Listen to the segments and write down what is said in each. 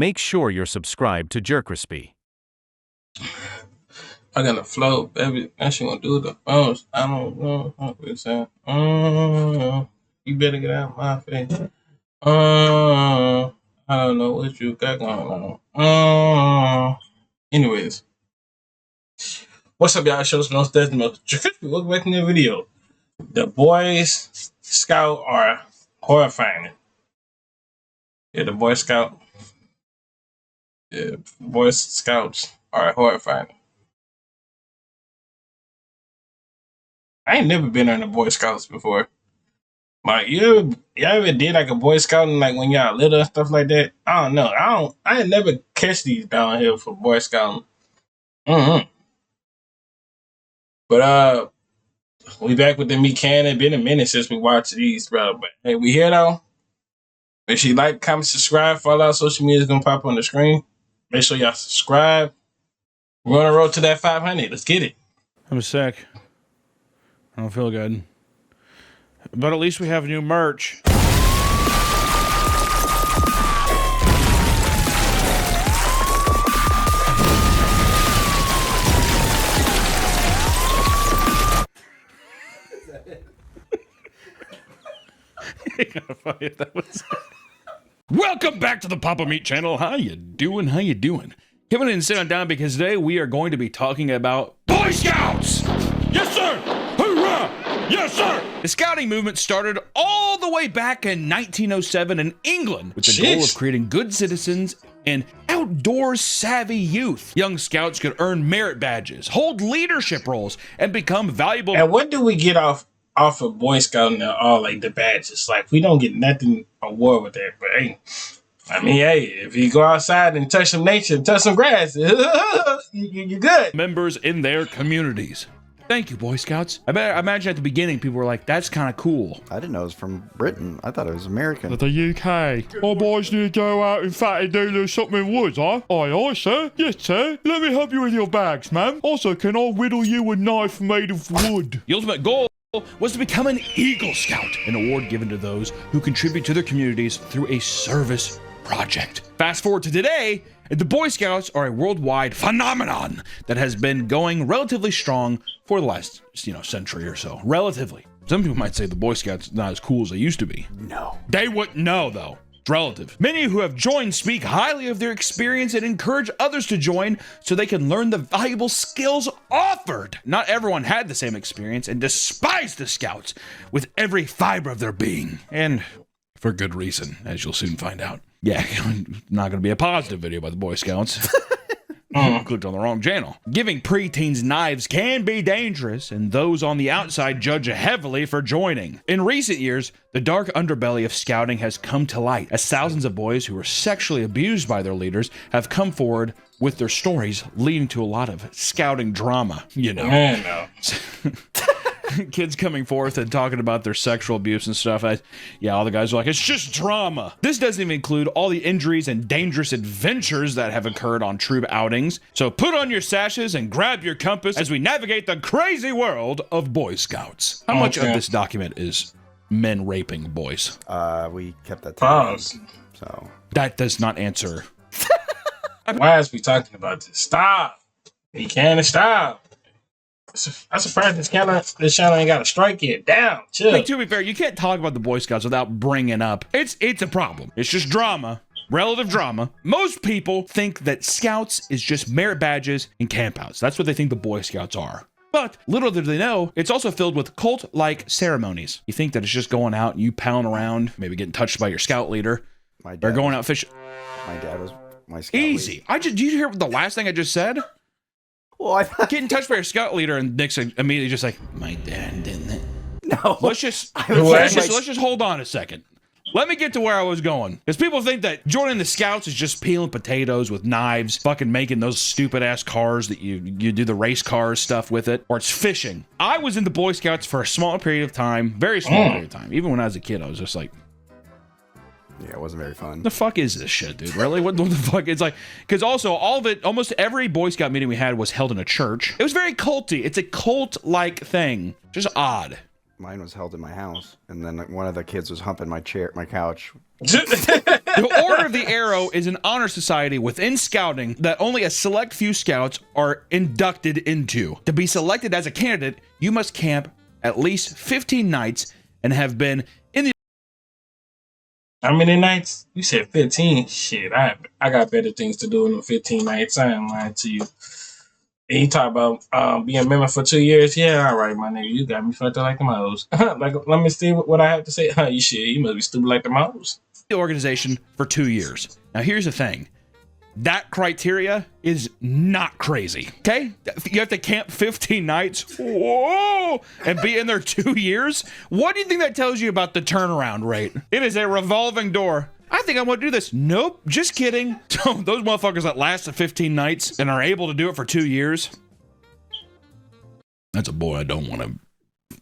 make sure you're subscribed to JerCrispy. I got a flow, baby. That shit gonna do the most. I don't know what you're saying. You better get out of my face. I don't know what you got going on. Anyways. What's up, y'all? Show some Desmond. JerCrispy, welcome back to the video. The Boys Scouts are horrifying. Yeah, the Boy Scout. Yeah, Boy Scouts are horrifying. I ain't never been on the Boy Scouts before. Like, y'all ever did like a Boy Scout and like when y'all little and stuff like that? I don't know. I ain't never catch these down here for Boy Scouting. But we back with the meat can. It's been a minute since we watched these, bro. But hey, we here though. Make sure you like, comment, subscribe. Follow our social media is gonna pop on the screen. Make sure y'all subscribe. We're on the road to that 500. Let's get it. I'm sick. I don't feel good. But at least we have new merch. Welcome back to the Papa Meat channel. How you doing? How you doing? Come on in and sit on down because today we are going to be talking about Boy Scouts! Yes, sir! Hoorah! Yes, sir! The scouting movement started all the way back in 1907 in England with the goal of creating good citizens and outdoor savvy youth. Young scouts could earn merit badges, hold leadership roles, and become valuable. And what do we get off of Boy Scouting and all like the badges? Like, we don't get nothing award with that, but hey, I mean, hey, if you go outside and touch some nature, touch some grass, you're good. Members in their communities. Thank you, Boy Scouts. I imagine at the beginning people were like, that's kind of cool. I didn't know it was from Britain. I thought it was American. The UK. Our boys need to go out and fatty do something in woods, huh? Aye, sir. Yes, sir. Let me help you with your bags, ma'am. Also, can I whittle you a knife made of wood? The ultimate goal was to become an Eagle Scout, an award given to those who contribute to their communities through a service project. Fast forward to today, the Boy Scouts are a worldwide phenomenon that has been going relatively strong for the last, century or so. Relatively. Some people might say the Boy Scouts not as cool as they used to be. No. They wouldn't know, though. It's relative. Many who have joined speak highly of their experience and encourage others to join so they can learn the valuable skills offered. Not everyone had the same experience and despised the Scouts with every fiber of their being. And for good reason, as you'll soon find out. Yeah, not going to be a positive video by the Boy Scouts. Clicked on the wrong channel. Giving preteens knives can be dangerous, and those on the outside judge heavily for joining. In recent years, the dark underbelly of scouting has come to light, as thousands of boys who were sexually abused by their leaders have come forward with their stories, leading to a lot of scouting drama, Kids coming forth and talking about their sexual abuse and stuff. All the guys are like, it's just drama. This doesn't even include all the injuries and dangerous adventures that have occurred on troop outings. So put on your sashes and grab your compass as we navigate the crazy world of Boy Scouts. How much of this document is men raping boys? We kept that to so that does not answer. Why is we talking about this? Stop. You can't stop. I'm surprised this channel ain't got a strike yet. Down, chill. Like, to be fair, you can't talk about the Boy Scouts without bringing up it's a problem. It's just drama, relative drama. Most people think that Scouts is just merit badges and campouts. That's what they think the Boy Scouts are. But little do they know, it's also filled with cult-like ceremonies. You think that it's just going out and you pound around, maybe getting touched by your scout leader, or going out fishing. My dad was my scout Easy. leader. Did you hear the last thing I just said? Well, I getting touched by your scout leader, and Nick's immediately just like, my dad didn't it? No. Let's just hold on a second. Let me get to where I was going. Because people think that joining the Scouts is just peeling potatoes with knives, fucking making those stupid ass cars that you do the race cars stuff with it, or it's fishing. I was in the Boy Scouts for a small period of time, very small period of time. Even when I was a kid, I was just like, yeah, it wasn't very fun. The fuck is this shit, dude? Really? What the fuck? It's like, because also all of it, almost every Boy Scout meeting we had was held in a church. It was very culty. It's a cult-like thing. Just odd. Mine was held in my house, and then one of the kids was humping my couch. The Order of the Arrow is an honor society within scouting that only a select few scouts are inducted into. To be selected as a candidate, you must camp at least 15 nights and have been in the... How many nights? You said 15. Shit, I got better things to do in the 15 nights. I ain't lying to you. And you talk about being a member for 2 years. Yeah, all right, my nigga. You got me fucked up like the mouse. Like, let me see what I have to say. You shit, you must be stupid like the mouse. The organization for 2 years. Now, here's the thing. That criteria is not crazy, okay? You have to camp 15 nights, whoa, and be in there 2 years? What do you think that tells you about the turnaround rate? It is a revolving door. I think I want to do this. Nope, just kidding. So those motherfuckers that last the 15 nights and are able to do it for 2 years, that's a boy I don't want to...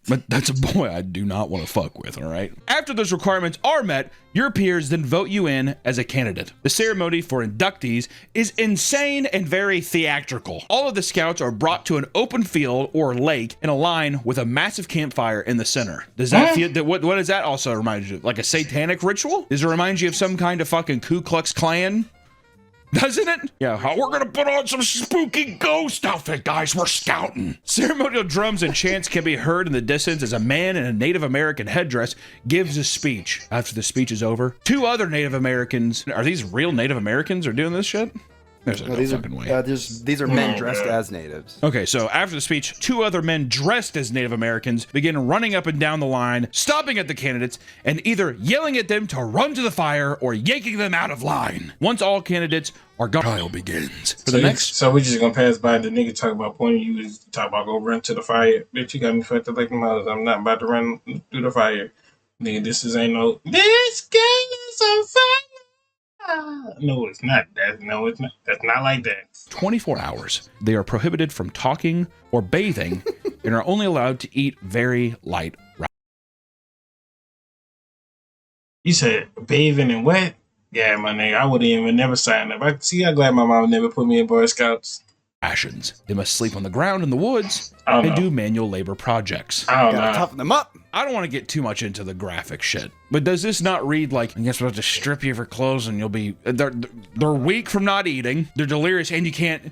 But that's a boy I do not want to fuck with, all right? After those requirements are met, your peers then vote you in as a candidate. The ceremony for inductees is insane and very theatrical. All of the scouts are brought to an open field or lake in a line with a massive campfire in the center. Does that feel, what does that also remind you of? Like a satanic ritual? Does it remind you of some kind of fucking Ku Klux Klan? Doesn't it? Yeah, we're gonna put on some spooky ghost outfit, guys. We're scouting. Ceremonial drums and chants can be heard in the distance as a man in a Native American headdress gives a speech. After the speech is over, 2 other Native Americans, are these real Native Americans are doing this shit? There's no fucking way. These are men dressed as natives. Okay, so after the speech, 2 other men dressed as Native Americans begin running up and down the line, stopping at the candidates, and either yelling at them to run to the fire or yanking them out of line. Once all candidates are gone, trial begins. For the next... So we just gonna pass by the nigga talk about pointing you, just talk about go run to the fire. Bitch, you got me fucked up like the mouse. I'm not about to run through the fire. Nigga, this ain't no... This girl is on fire. No, it's not that. No, it's not. That's not like that. 24 hours. They are prohibited from talking or bathing and are only allowed to eat very light. You said bathing and wet? Yeah, my nigga, I wouldn't even never sign up. I'm glad my mom never put me in Boy Scouts. Rations. They must sleep on the ground in the woods and do manual labor projects. Gotta toughen them up. I don't want to get too much into the graphic shit, but does this not read like, I guess we'll have to strip you for clothes and you'll be, they're weak from not eating, they're delirious, and you can't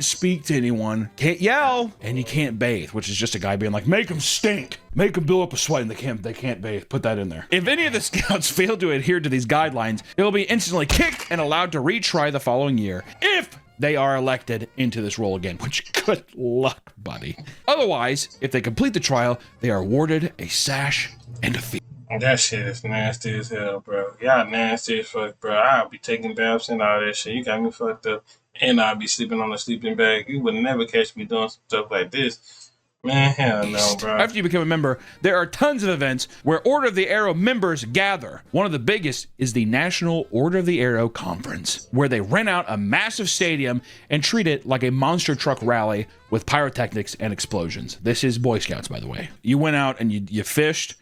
speak to anyone, can't yell, and you can't bathe, which is just a guy being like, make them stink, make them build up a sweat, and they can't bathe. Put that in there. If any of the scouts fail to adhere to these guidelines, they'll be instantly kicked and allowed to retry the following year if they are elected into this role again, which good luck, buddy. Otherwise, if they complete the trial, they are awarded a sash and a fee. That shit is nasty as hell, bro. Y'all nasty as fuck, bro. I'll be taking baths and all that shit. You got me fucked up. And I'll be sleeping on a sleeping bag. You would never catch me doing stuff like this. Man, hell no, bro. After you become a member, there are tons of events where Order of the Arrow members gather. One of the biggest is the National Order of the Arrow Conference, where they rent out a massive stadium and treat it like a monster truck rally with pyrotechnics and explosions. This is Boy Scouts, by the way. You went out and you fished,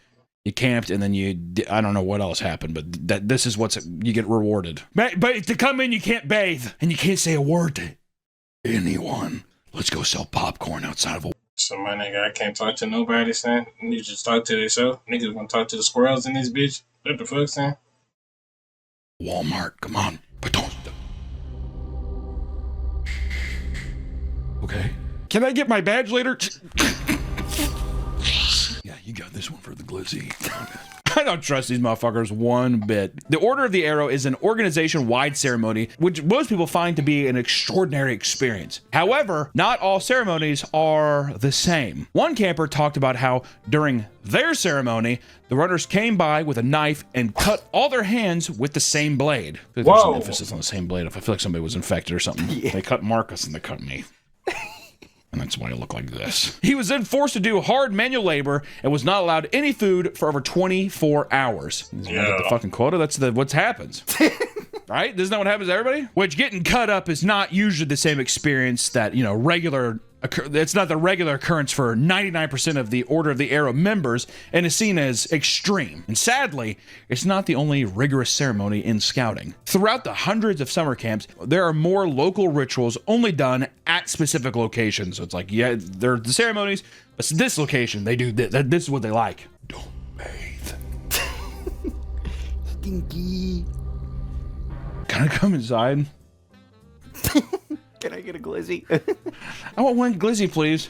you camped, and then I don't know what else happened, but this is you get rewarded. But to come in, you can't bathe, and you can't say a word to anyone. Let's go sell popcorn outside of a... So my nigga, I can't talk to nobody, son. You just talk to yourself. Niggas gonna talk to the squirrels in this bitch. What the fuck, son? Walmart, come on. But don't... Okay. Can I get my badge later? Yeah, you got this one for the glizzy. I don't trust these motherfuckers one bit. The Order of the Arrow is an organization-wide ceremony, which most people find to be an extraordinary experience. However, not all ceremonies are the same. One camper talked about how during their ceremony, the runners came by with a knife and cut all their hands with the same blade. There's some emphasis on the same blade. If I feel like somebody was infected or something. Yeah. They cut Marcus and they cut me. And that's why I look like this. He was then forced to do hard manual labor and was not allowed any food for over 24 hours. Yeah. The fucking quota, that's what happens. Right? Isn't that what happens to everybody? Which getting cut up is not usually the same experience that, it's not the regular occurrence for 99% of the Order of the Arrow members and is seen as extreme. And sadly, it's not the only rigorous ceremony in scouting. Throughout the hundreds of summer camps, there are more local rituals only done at specific locations. So it's like, yeah, they're the ceremonies, but this location, they do this. This is what they like. Don't bathe. Stinky. Can I come inside? Can I get a glizzy? I want one glizzy, please.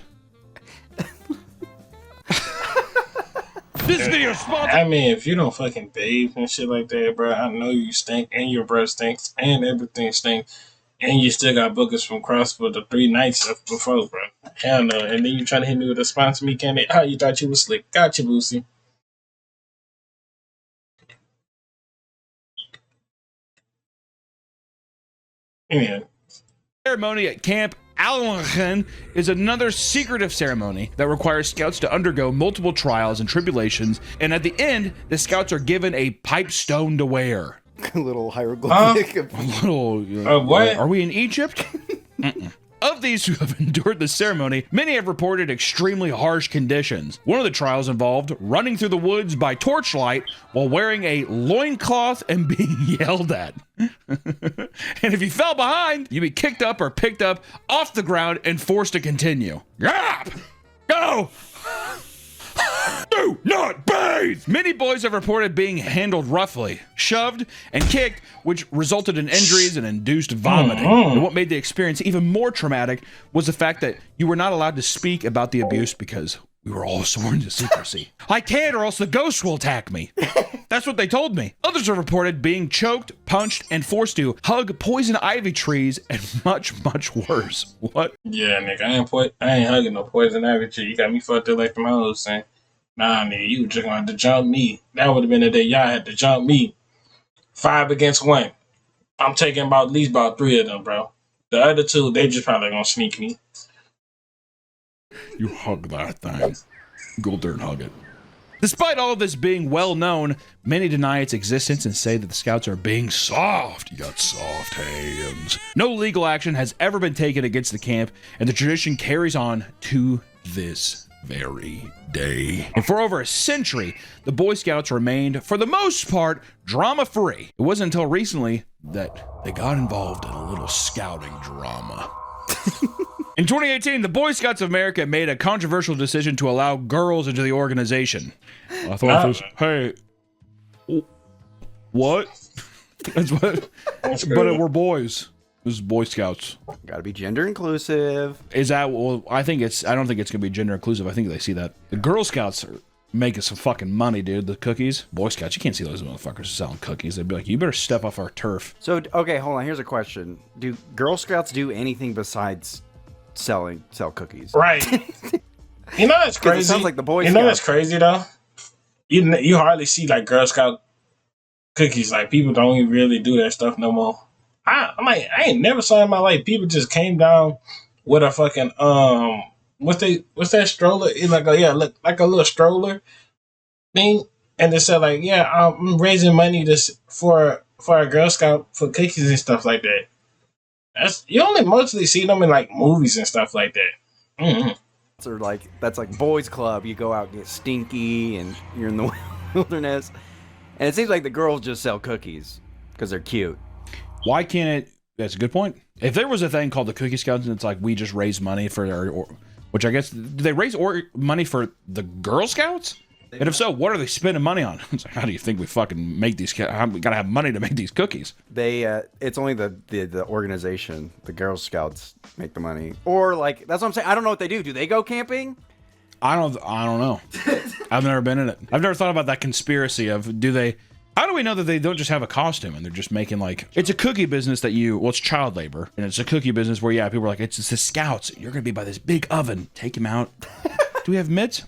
This video is sponsored. I mean, if you don't fucking bathe and shit like that, bro, I know you stink and your breath stinks and everything stinks. And you still got bookers from Cross for the 3 nights before, bro. Hell no. And then you trying to hit me with a sponsor me candidate. Oh, you thought you was slick. Got you, Boosie. Yeah. Ceremony at Camp Allen is another secretive ceremony that requires scouts to undergo multiple trials and tribulations, and at the end, the scouts are given a pipestone to wear. A little hieroglyphic. A little. What? Are we in Egypt? Of these who have endured the ceremony, many have reported extremely harsh conditions. One of the trials involved running through the woods by torchlight while wearing a loincloth and being yelled at. And if you fell behind, you'd be kicked up or picked up off the ground and forced to continue. Yeah! Go! Do not bathe! Many boys have reported being handled roughly, shoved, and kicked, which resulted in injuries and induced vomiting. And what made the experience even more traumatic was the fact that you were not allowed to speak about the abuse because we were all sworn to secrecy. I can't or else the ghost will attack me. That's what they told me. Others have reported being choked, punched, and forced to hug poison ivy trees and much, much worse. What? Yeah, nigga, I ain't hugging no poison ivy tree. You got me fucked up like the mom saying. Nah, nigga, you just gonna have to jump me. That would have been the day y'all had to jump me. 5 against 1. I'm taking at least 3 of them, bro. The other 2, they just probably gonna sneak me. You hug that thing. Go there and hug it. Despite all of this being well known, many deny its existence and say that the scouts are being soft. You got soft hands. No legal action has ever been taken against the camp, and the tradition carries on to this very day. And for over a century, the Boy Scouts remained, for the most part, drama-free. It wasn't until recently that they got involved in a little scouting drama. In 2018, the Boy Scouts of America made a controversial decision to allow girls into the organization. I thought this, hey, what? That's what, but we're boys. This is Boy Scouts. Gotta be gender inclusive. Is that, well, I don't think it's gonna be gender inclusive. I think they see that. The Girl Scouts are making some fucking money, dude. The cookies. Boy Scouts, you can't see those motherfuckers selling cookies. They'd be like, you better step off our turf. So, okay, hold on. Here's a question. Do Girl Scouts do anything besides sell cookies? Right. You know that's crazy. It sounds like the Boy Scouts. You know that's crazy, though? You hardly see, like, Girl Scout cookies. Like, people don't even really do that stuff no more. I'm like, I ain't never saw in my life people just came down with a fucking what's that stroller? It's like look like a little stroller thing, and they said like, yeah, I'm raising money for a Girl Scout for cookies and stuff like that. You only mostly see them in like movies and stuff like that. Mm-hmm. Or that's like boys club. You go out and get stinky, and you're in the wilderness, and it seems like the girls just sell cookies because they're cute. Why can't it? That's a good point. If there was a thing called the Cookie Scouts and it's like we just raise money for which I guess, do they raise money for the Girl Scouts? And if so, what are they spending money on? It's like, how do you think we fucking make these? We gotta have money to make these cookies. It's only the organization, the Girl Scouts, make the money. Or like, that's what I'm saying. I don't know what they do. Do they go camping? I don't know. I've never been in it. I've never thought about that conspiracy of how do we know that they don't just have a costume and they're just making like, it's a cookie business it's child labor. And it's a cookie business where, yeah, people are like, it's the Scouts. You're going to be by this big oven. Take him out. Do we have mitts?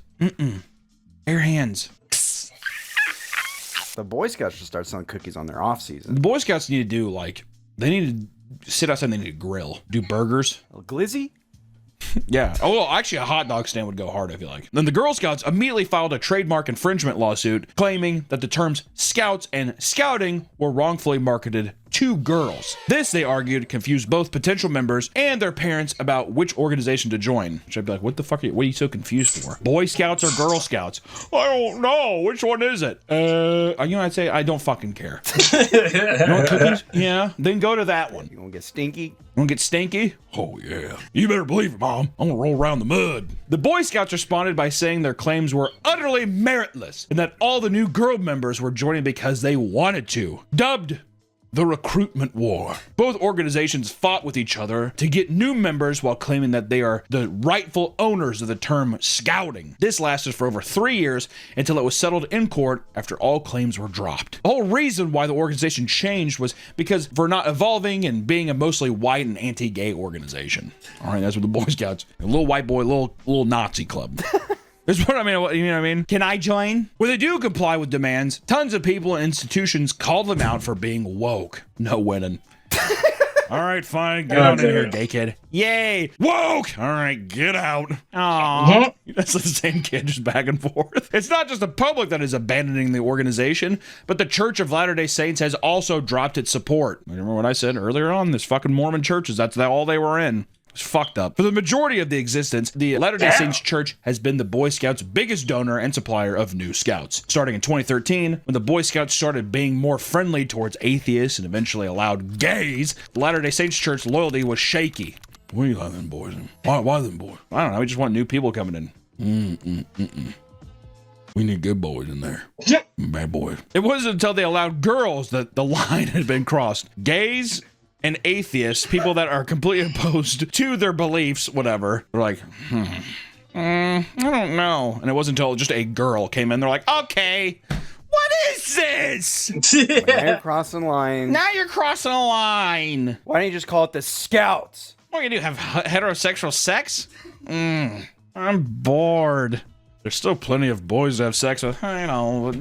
Bare hands. The Boy Scouts should start selling cookies on their off season. The Boy Scouts need to do they need to sit outside and they need to grill. Do burgers. A glizzy? Yeah. Oh, well, actually, a hot dog stand would go hard, I feel like. Then the Girl Scouts immediately filed a trademark infringement lawsuit claiming that the terms Scouts and Scouting were wrongfully marketed to girls. This, they argued, confused both potential members and their parents about which organization to join. Which I'd be like, what the fuck what are you so confused for? Boy Scouts or Girl Scouts? I don't know. Which one is it? I'd say, I don't fucking care. You want cookies? Yeah. Then go to that one. You want to get stinky? You want to get stinky? Oh, yeah. You better believe it, Mom. I'm going to roll around the mud. The Boy Scouts responded by saying their claims were utterly meritless and that all the new girl members were joining because they wanted to. Dubbed The Recruitment War. Both organizations fought with each other to get new members while claiming that they are the rightful owners of the term scouting. This lasted for over 3 years until it was settled in court after all claims were dropped. The whole reason why the organization changed was because for not evolving and being a mostly white and anti-gay organization. All right, that's what the Boy Scouts, a little white boy, little Nazi club. That's what I mean. You know what I mean? Can I join? When they do comply with demands, tons of people and institutions call them out for being woke. No winning. All right, fine. Get on in here, gay kid. Yay! Woke! All right, get out. Aww. That's the same kid, just back and forth. It's not just the public that is abandoning the organization, but the Church of Latter-day Saints has also dropped its support. Remember what I said earlier on? This fucking Mormon churches, that's all they were in. It's fucked up. For the majority of the existence, the Latter-day Saints Church has been the Boy Scouts' biggest donor and supplier of new scouts. Starting in 2013, when the Boy Scouts started being more friendly towards atheists and eventually allowed gays, the Latter-day Saints Church loyalty was shaky. What do you like them boys? Why them boys? I don't know. We just want new people coming in. We need good boys in there. Bad boys. It wasn't until they allowed girls that the line had been crossed. Gays and atheists, people that are completely opposed to their beliefs, whatever, they're like, I don't know. And it wasn't until just a girl came in, they're like, okay, what is this? Now you're crossing the line. Now you're crossing a line. Why don't you just call it the Scouts? What are you gonna do, have heterosexual sex? I'm bored. There's still plenty of boys to have sex with. I know.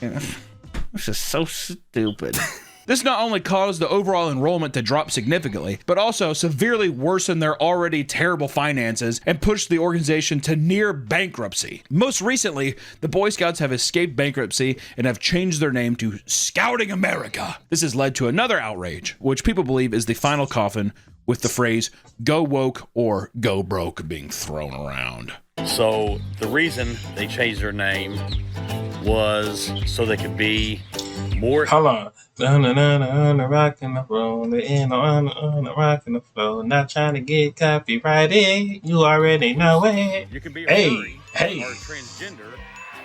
This is so stupid. This not only caused the overall enrollment to drop significantly, but also severely worsened their already terrible finances and pushed the organization to near bankruptcy. Most recently, the Boy Scouts have escaped bankruptcy and have changed their name to Scouting America. This has led to another outrage, which people believe is the final coffin, with the phrase "go woke" or "go broke" being thrown around. So the reason they changed their name was so they could be more. Hold on. On the rock and the flow, on the rock and the flow. Not trying to get copyrighted. You already know it. You can be a Hey, furry, or a transgender,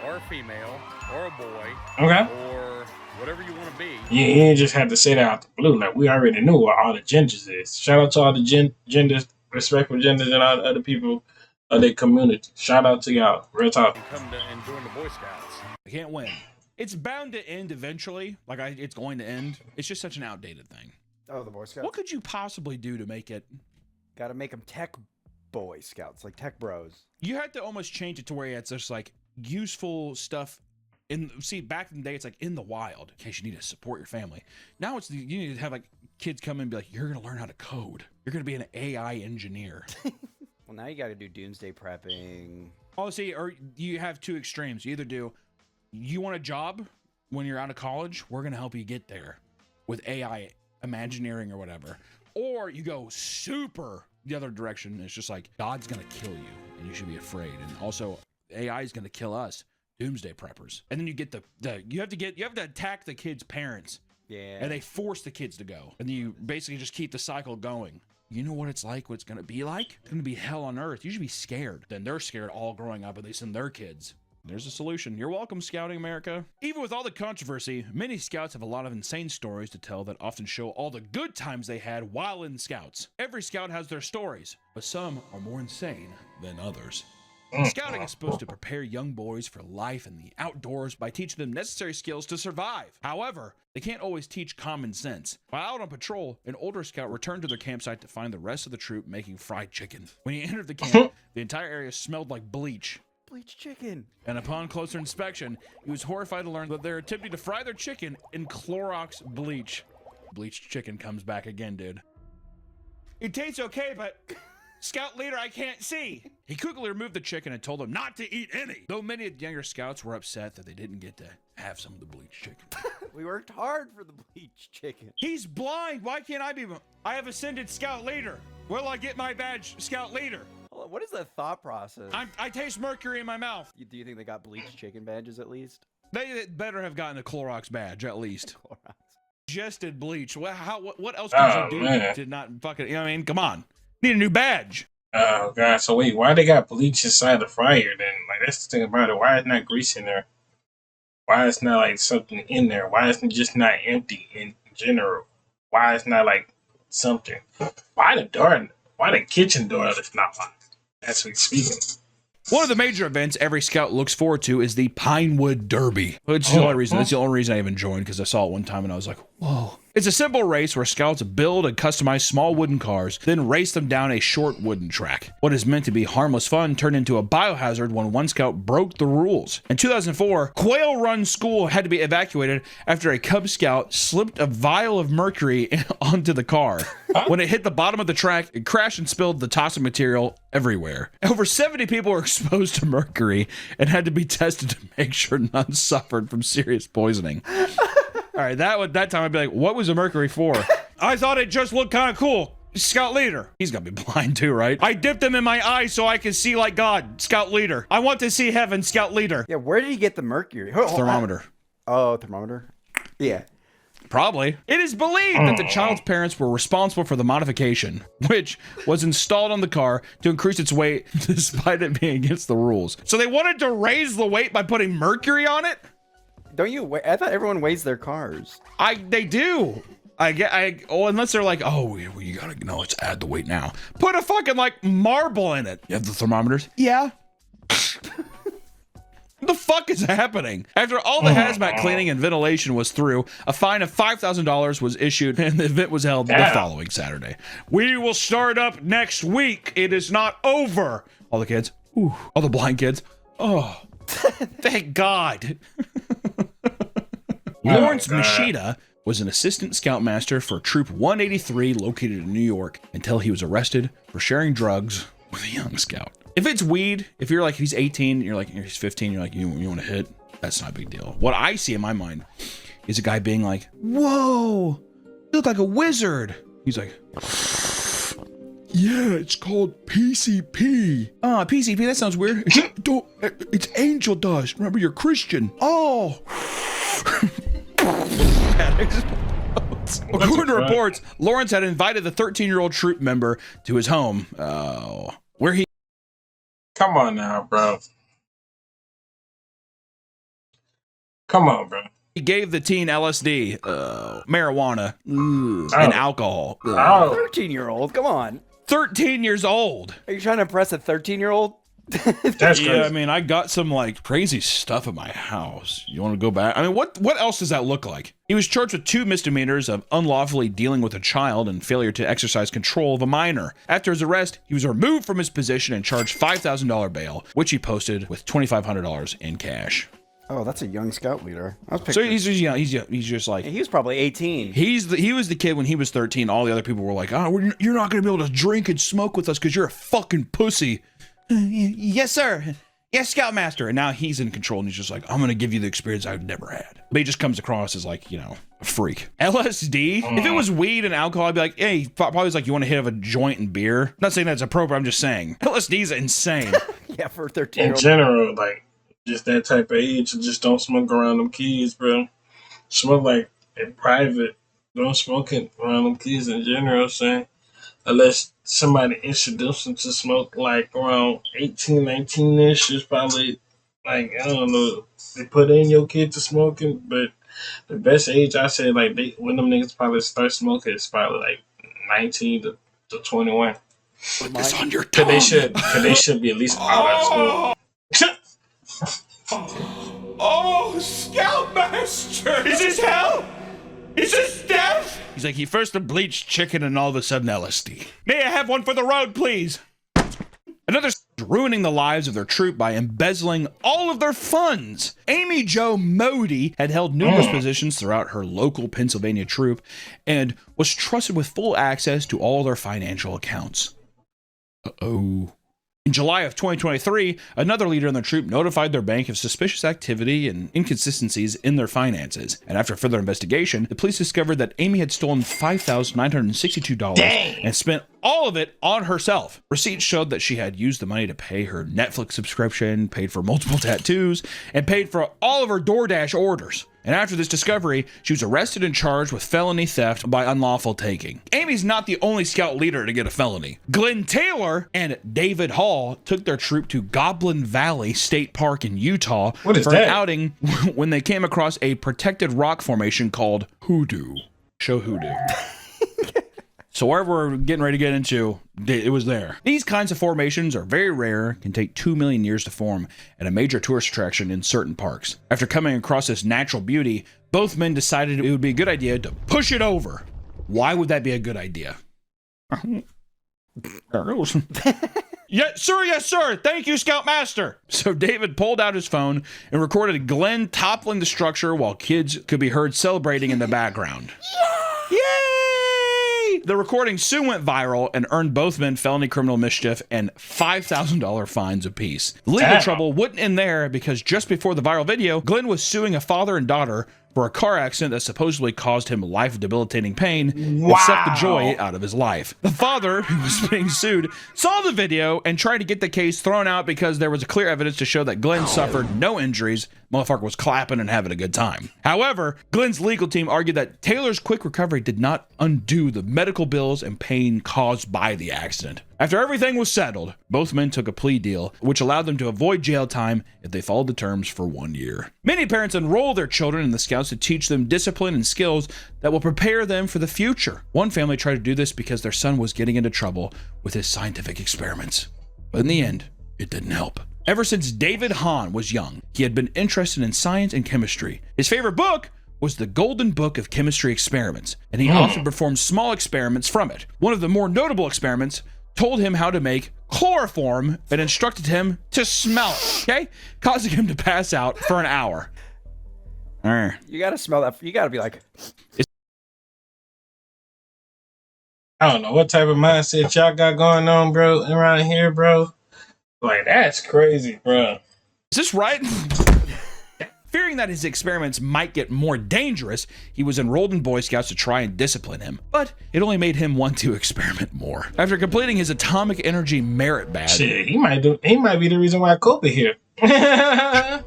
or a female, or a boy, Okay. or whatever you want to be. You ain't just had to say that out the blue. Like, we already knew what all the genders is. Shout out to all the genders, respectful genders, and all the other people of their community. Shout out to y'all. Real talk. Come to and join the Boy Scouts. I can't win. It's bound to end eventually. It's going to end. It's just such an outdated thing. Oh, the Boy Scouts. What could you possibly do to make it? Got to make them tech Boy Scouts, like tech bros. You had to almost change it to where it's just like useful stuff. Back in the day, it's like in the wild, in case you need to support your family. Now you need to have like kids come in and be like, you're going to learn how to code. You're going to be an AI engineer. Well, now you got to do doomsday prepping. Oh, see, or you have two extremes. You either do, you want a job when you're out of college, we're going to help you get there with AI Imagineering or whatever. Or you go super the other direction. It's just like, God's going to kill you and you should be afraid. And also AI is going to kill us, doomsday preppers. And then you get you have to attack the kids' parents. Yeah. And they force the kids to go. And you basically just keep the cycle going. You know what it's like, what it's going to be like? It's going to be hell on earth. You should be scared. Then they're scared all growing up and they send their kids. There's a solution. You're welcome, Scouting America. Even with all the controversy, many scouts have a lot of insane stories to tell that often show all the good times they had while in scouts. Every scout has their stories, but some are more insane than others. Scouting is supposed to prepare young boys for life in the outdoors by teaching them necessary skills to survive. However, they can't always teach common sense. While out on patrol, an older scout returned to their campsite to find the rest of the troop making fried chicken. When he entered the camp, the entire area smelled like bleach. Bleach chicken. And upon closer inspection, he was horrified to learn that they're attempting to fry their chicken in Clorox bleach. Bleached chicken comes back again, dude. It tastes okay, but Scout leader, I can't see. He quickly removed the chicken and told them not to eat any. Though many of the younger scouts were upset that they didn't get to have some of the bleached chicken. We worked hard for the bleached chicken. He's blind. Why can't I be? I have ascended Scout leader. Where'll I get my badge, Scout leader? Hold on, what is the thought process? I taste mercury in my mouth. Do you think they got bleached chicken badges at least? They better have gotten a Clorox badge at least. Clorox. Ingested bleach. What else could you do to not fucking? You know what I mean? Come on. Need a new badge. Oh god. So wait, why they got bleach inside the fryer then? Like, that's the thing about it. Why is not grease in there? Why it's not like something in there? Why it's just not empty in general? Why it's not like something? Why the door? Why the kitchen door is not locked? Actually speaking. One of the major events every scout looks forward to is the Pinewood Derby. Which is the only reason. That's the only reason I even joined, because I saw it one time and I was like, whoa. It's a simple race where scouts build and customize small wooden cars, then race them down a short wooden track. What is meant to be harmless fun turned into a biohazard when one scout broke the rules. In 2004, Quail Run School had to be evacuated after a Cub Scout slipped a vial of mercury onto the car. When it hit the bottom of the track, it crashed and spilled the toxic material everywhere. Over 70 people were exposed to mercury and had to be tested to make sure none suffered from serious poisoning. All right, that time I'd be like, what was the mercury for? I thought it just looked kind of cool. Scout leader. He's gonna be blind too, right? I dipped them in my eyes so I can see like God. Scout leader. I want to see heaven. Scout leader. Yeah, where did he get the mercury? Thermometer. Oh, thermometer? Yeah. Probably. It is believed that the child's parents were responsible for the modification, which was installed on the car to increase its weight despite it being against the rules. So they wanted to raise the weight by putting mercury on it? Don't you weigh? I thought everyone weighs their cars. They do. Unless they're like, oh, you gotta, no, let's add the weight now. Put a fucking, like, marble in it. You have the thermometers? Yeah. What the fuck is happening? After all the hazmat cleaning and ventilation was through, a fine of $5,000 was issued and the event was held the following Saturday. We will start up next week. It is not over. All the kids. Ooh. All the blind kids. Oh, thank God. Lawrence Machida was an assistant scoutmaster for Troop 183 located in New York until he was arrested for sharing drugs with a young scout. If it's weed, if you're like, he's 18, you're like, he's 15, you're like, you want to hit? That's not a big deal. What I see in my mind is a guy being like, whoa, you look like a wizard. He's like, yeah, it's called PCP. Oh, PCP, that sounds weird. It's angel dust. Remember, you're Christian. Oh. According to reports, Lawrence had invited the 13-year-old troop member to his home, where he... Come on now, bro. Come on, bro. He gave the teen LSD, marijuana, and alcohol. 13-year-old, come on. 13 years old. Are you trying to impress a 13-year-old? That's crazy. Yeah, I mean, I got some like crazy stuff at my house. You want to go back? I mean, what else does that look like? He was charged with 2 misdemeanors of unlawfully dealing with a child and failure to exercise control of a minor. After his arrest, he was removed from his position and charged $5,000 bail, which he posted with $2,500 in cash. Oh, that's a young scout leader. So he's just like, he was probably 18. He was the kid when he was 13. All the other people were like, oh, you're not going to be able to drink and smoke with us because you're a fucking pussy. Yes, sir. Yes, Scoutmaster. And now he's in control and he's just like, I'm going to give you the experience I've never had. But he just comes across as like, a freak. LSD? If it was weed and alcohol, I'd be like, hey, probably was like, you want a hit of a joint and beer? I'm not saying that's appropriate. I'm just saying LSD's insane. Yeah, for 13. In general, like, just that type of age, just don't smoke around them kids, bro. Smoke like in private. Don't smoke it around them kids in general, saying. Unless somebody introduced them to smoke like around 18, 19-ish, is probably like, I don't know, they put in your kid to smoking, but the best age I say like when them niggas probably start smoking is probably like 19 to 21. Put this on your tongue. Cause they should be at least out of school. Oh, Scoutmaster! Is this hell? Is this death? He's like, he first a bleached chicken and all of a sudden LSD. May I have one for the road, please? Another ruining the lives of their troop by embezzling all of their funds. Amy Jo Modi had held numerous positions throughout her local Pennsylvania troop and was trusted with full access to all their financial accounts. Uh-oh. In July of 2023, another leader in the troop notified their bank of suspicious activity and inconsistencies in their finances. And after further investigation, the police discovered that Amy had stolen $5,962 and spent all of it on herself. Receipts showed that she had used the money to pay her Netflix subscription, paid for multiple tattoos, and paid for all of her DoorDash orders. And after this discovery, she was arrested and charged with felony theft by unlawful taking. Amy's not the only scout leader to get a felony. Glenn Taylor and David Hall took their troop to Goblin Valley State Park in Utah for an outing when they came across a protected rock formation called Hoodoo. Show Hoodoo. So wherever we're getting ready to get into, it was there. These kinds of formations are very rare, can take 2 million years to form, and a major tourist attraction in certain parks. After coming across this natural beauty, both men decided it would be a good idea to push it over. Why would that be a good idea? Yes, sir. Thank you, Scoutmaster. So David pulled out his phone and recorded Glenn toppling the structure while kids could be heard celebrating in the background. Yay! The recording soon went viral and earned both men felony criminal mischief and $5,000 fines apiece. Legal trouble wouldn't end there because just before the viral video, Glenn was suing a father and daughter for a car accident that supposedly caused him life-debilitating pain and sucked the joy out of his life. The father, who was being sued, saw the video and tried to get the case thrown out because there was clear evidence to show that Glenn suffered no injuries. Motherfucker was clapping and having a good time. However, Glenn's legal team argued that Taylor's quick recovery did not undo the medical bills and pain caused by the accident. After everything was settled, both men took a plea deal, which allowed them to avoid jail time if they followed the terms for 1 year. Many parents enroll their children in the Scouts to teach them discipline and skills that will prepare them for the future. One family tried to do this because their son was getting into trouble with his scientific experiments. But in the end, it didn't help. Ever since David Hahn was young, he had been interested in science and chemistry. His favorite book was the Golden Book of Chemistry Experiments, and he often performed small experiments from it. One of the more notable experiments told him how to make chloroform and instructed him to smell it, okay? Causing him to pass out for an hour. You gotta smell that. You gotta be like... I don't know what type of mindset y'all got going on, bro, around here, bro. Like, that's crazy, bro. Is this right? Fearing that his experiments might get more dangerous, he was enrolled in Boy Scouts to try and discipline him. But it only made him want to experiment more. After completing his atomic energy merit badge, shit, he might be the reason why Kobe here.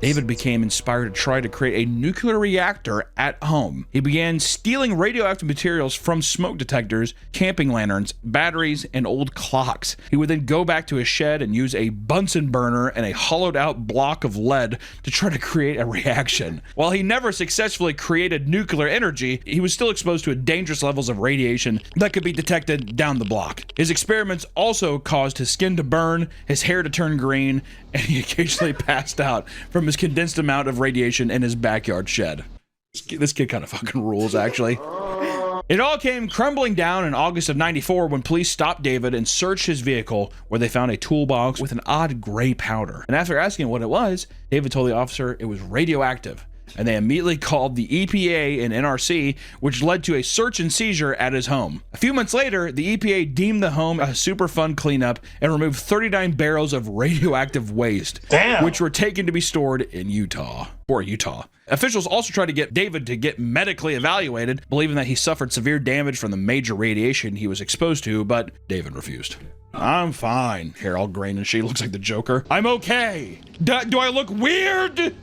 David became inspired to try to create a nuclear reactor at home. He began stealing radioactive materials from smoke detectors, camping lanterns, batteries, and old clocks. He would then go back to his shed and use a Bunsen burner and a hollowed out block of lead to try to create a reaction. While he never successfully created nuclear energy, he was still exposed to dangerous levels of radiation that could be detected down the block. His experiments also caused his skin to burn, his hair to turn green, and he occasionally passed out from his condensed amount of radiation in his backyard shed. This kid kind of fucking rules, actually. It all came crumbling down in August of '94 when police stopped David and searched his vehicle, where they found a toolbox with an odd gray powder. And after asking what it was, David told the officer it was radioactive. And they immediately called the EPA and NRC, which led to a search and seizure at his home. A few months later, the EPA deemed the home a Superfund cleanup and removed 39 barrels of radioactive waste, which were taken to be stored in Utah. Officials also tried to get David to get medically evaluated, believing that he suffered severe damage from the major radiation he was exposed to, but David refused. I'm fine. Hair all grain and she looks like the Joker. I'm okay. Do I look weird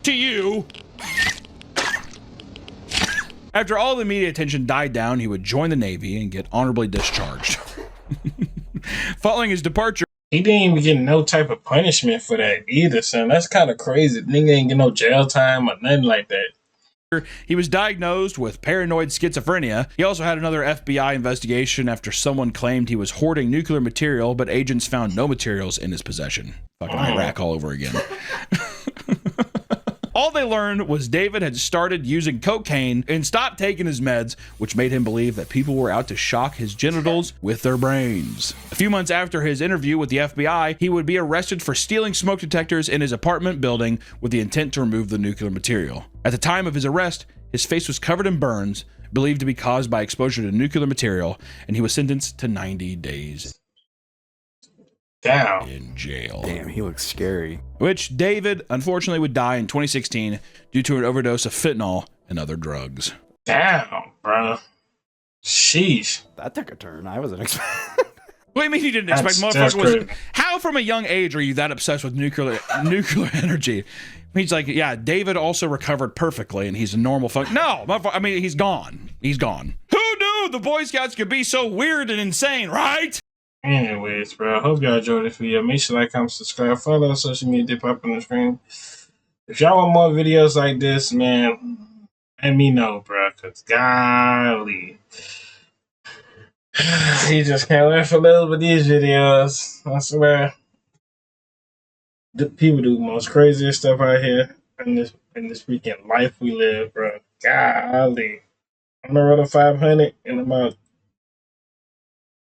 to you? After all the media attention died down, he would join the Navy and get honorably discharged. Following his departure, he didn't even get no type of punishment for that either, son. That's kind of crazy. Nigga ain't get no jail time or nothing like that. He was diagnosed with paranoid schizophrenia. He also had another FBI investigation after someone claimed he was hoarding nuclear material, but agents found no materials in his possession. Fucking Iraq all over again. All they learned was David had started using cocaine and stopped taking his meds, which made him believe that people were out to shock his genitals with their brains. A few months after his interview with the FBI, he would be arrested for stealing smoke detectors in his apartment building with the intent to remove the nuclear material. At the time of his arrest, his face was covered in burns, believed to be caused by exposure to nuclear material, and he was sentenced to 90 days. In jail. Damn, he looks scary. Which David, unfortunately, would die in 2016 due to an overdose of fentanyl and other drugs. Damn, bro. Sheesh. That took a turn. I wasn't expecting. What do you mean you didn't expect? That's Motherfucker was. crazy. How from a young age are you that obsessed with nuclear energy? He's like, yeah, David also recovered perfectly, and he's a normal fuck. No, I mean, he's gone. He's gone. Who knew the Boy Scouts could be so weird and insane, right? Anyways, bro, I hope y'all enjoyed this video. Make sure to like, comment, subscribe, follow us on social media, dip up on the screen. If y'all want more videos like this, man, let me know, bro, because golly. You just can't wait for little with these videos. I swear. The people do the most craziest stuff out here in this freaking life we live, bro. Golly. On the road to 500 in about